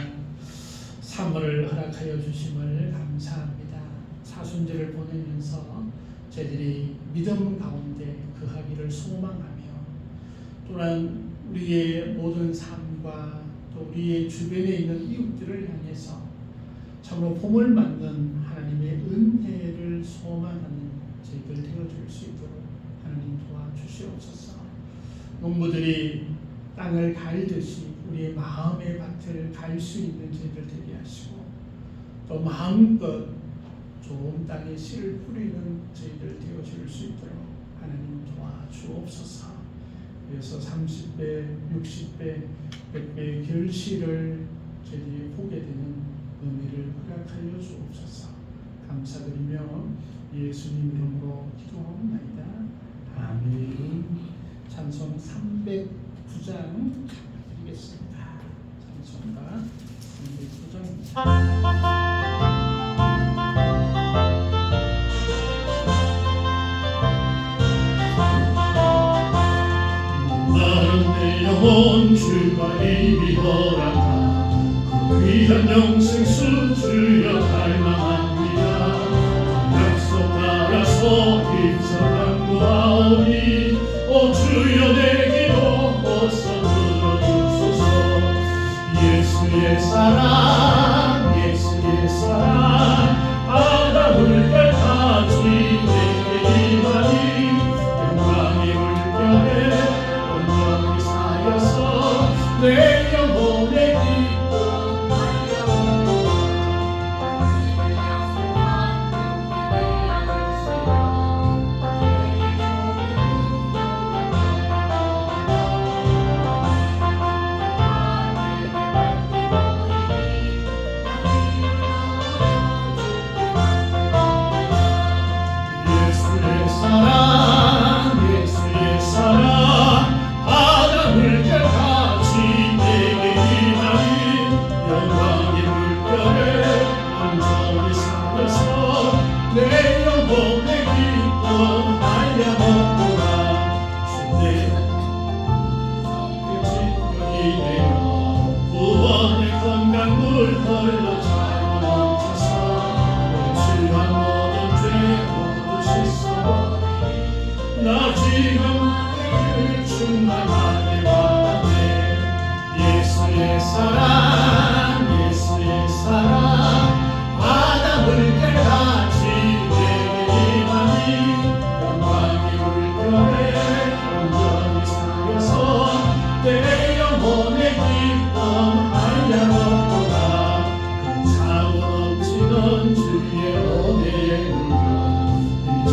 3월을 허락하여 주심을 감사합니다. 사순절을 보내면서 저희들이 믿음 가운데 거하기를 소망하며 또한 우리의 모든 삶과 또 우리의 주변에 있는 이웃들을 향해서 참으로 봄을 맞는 하나님의 은혜를 소망하는 저희들 되어줄 수 있도록 하나님 도와주시옵소서. 농부들이 땅을 갈듯이 우리의 마음의 밭을 갈 수 있는 저희들 되게 하시고 또 마음껏 좋은 땅에 씨를 뿌리는 저희들 되어줄 수 있도록 하나님 도와주옵소서. 그래서 30배, 60배, 100배의 결실을 저희들이 보게 되는 은혜를 허락하여 주옵소서. 감사드리며 예수님 이름으로 기도하옵나이다. 아멘. 찬송 309장 드리겠습니다. 찬송가 309장입니다. 영혼 주가 이미 허락한 그 귀한 영생수 주여 갈망합니다. 약속 따라서 힘써 간구하오니 오 주여 내 기도 어서 들어주소서. 예수의 사랑 예수의 사랑 아담을 깨닫지 내게 임하니 영광의 물결에 내 영혼의 기쁨 예수의 사랑 예수의 사랑 아담을 깨닫지 내게 임하니 영광의 물결에 온전히 살아서 내 영혼의 기쁨 알려먹구나. 주내 진정이 되어 구원의 건강물 흘러 잘 넘쳐서 내 취한 모든 죄 모두 씻어버리니 나 지금 충만하게 받았네. 예수의 사랑 예수의 사랑 아담을 깨닫지 내게 임하니 영광의 물결에 온전히 살려서 내 영혼의 기쁨 알려먹구나. 그 차고 넘치는 주의 은혜의 물결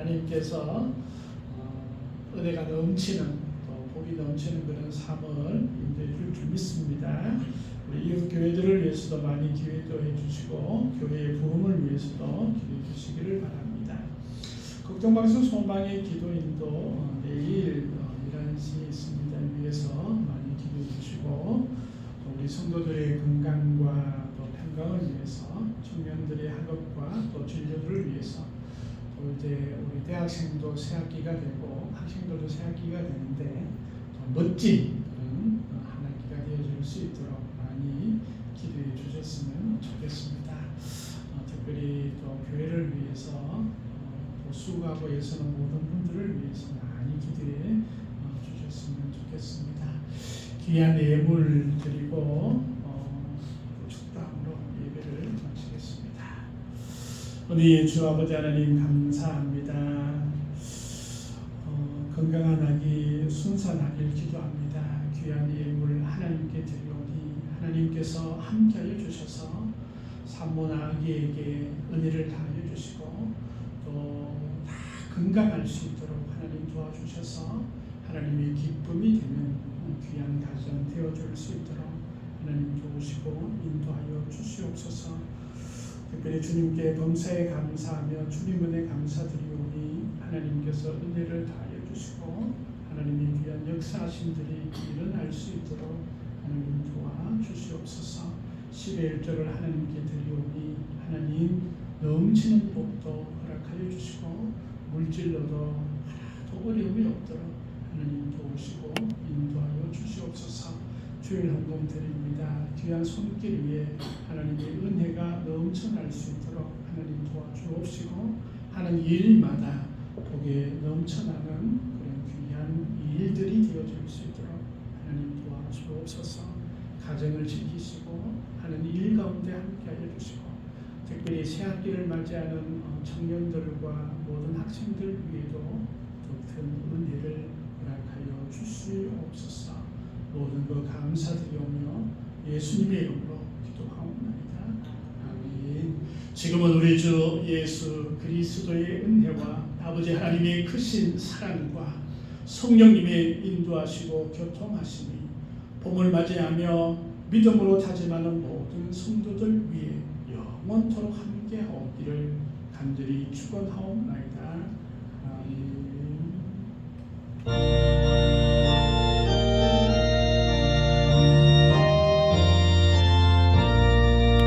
하나님께서 은혜가 넘치는 또 복이 넘치는 그런 삶을 인도해 줄 믿습니다. 우리 이웃 교회들을 위해서도 많이 기도해 주시고 교회의 부흥을 위해서도 기도해 주시기를 바랍니다. 걱정방송 소망의 기도인도 내일 11시에 있습니다. 위해서 많이 기도해 주시고 또 우리 성도들의 건강과 또 평강을 위해서 청년들의 학업과 또 진료들을 위해서 또 이제 우리 대학생도 새학기가 되고 학생들도 새학기가 되는데 더 멋진 그런 한 학기가 되어줄 수 있도록 많이 기도해 주셨으면 좋겠습니다. 특별히 또 교회를 위해서 또 수고하고 애쓰는 모든 분들을 위해서 많이 기도해 주셨으면 좋겠습니다. 귀한 예물 드리고 축도함으로 예배를 마치겠습니다. 우리 주 아버지 하나님 감사합니다. 건강한 아기 순산하길 기도합니다. 귀한 예물 하나님께 드리오니 하나님께서 함께하여 주셔서 산모 아기에게 은혜를 다하여 주시고 또 다 건강할 수 있도록 하나님 도와주셔서 하나님의 기쁨이 되는 귀한 가정 되어줄 수 있도록 하나님 도우시고 인도하여 주시옵소서. 특별히 주님께 범사에 감사하며 주님 은혜 감사드리오니 하나님께서 은혜를 다하여 주시고 하나님의 귀한 역사하심들이 일어날 수 있도록 하나님 도와주시옵소서. 10의 1절을 하나님께 드리오니 하나님 넘치는 복도 허락하여 주시고 물질로도 하나도 어려움이 없도록 하나님 도우시고 인도하여 주시옵소서. 주일 헌금 드립니다. 귀한 손길 위에 하나님의 은혜가 넘쳐날 수 있도록 하나님 도와주옵시고 하는 일마다 복에 넘쳐나는 그런 귀한 일들이 되어질 수 있도록 하나님 도와주옵소서. 가정을 지키시고 하는 일 가운데 함께하여 주시고 특별히 새학기를 맞이하는 청년들과 모든 학생들 위에도 더 큰 은혜를 허락하여 주시옵소서. 모든 것 감사드리오며 예수님의 이름으로 기도하옵나이다. 아멘. 지금은 우리 주 예수 그리스도의 은혜와 아버지 하나님의 크신 사랑과 성령님의 인도하시고 교통하심이 봄을 맞이하며 믿음으로 다짐하는 모든 성도들 위해 영원토록 함께하옵기를 간절히 축원하옵나이다. 아멘.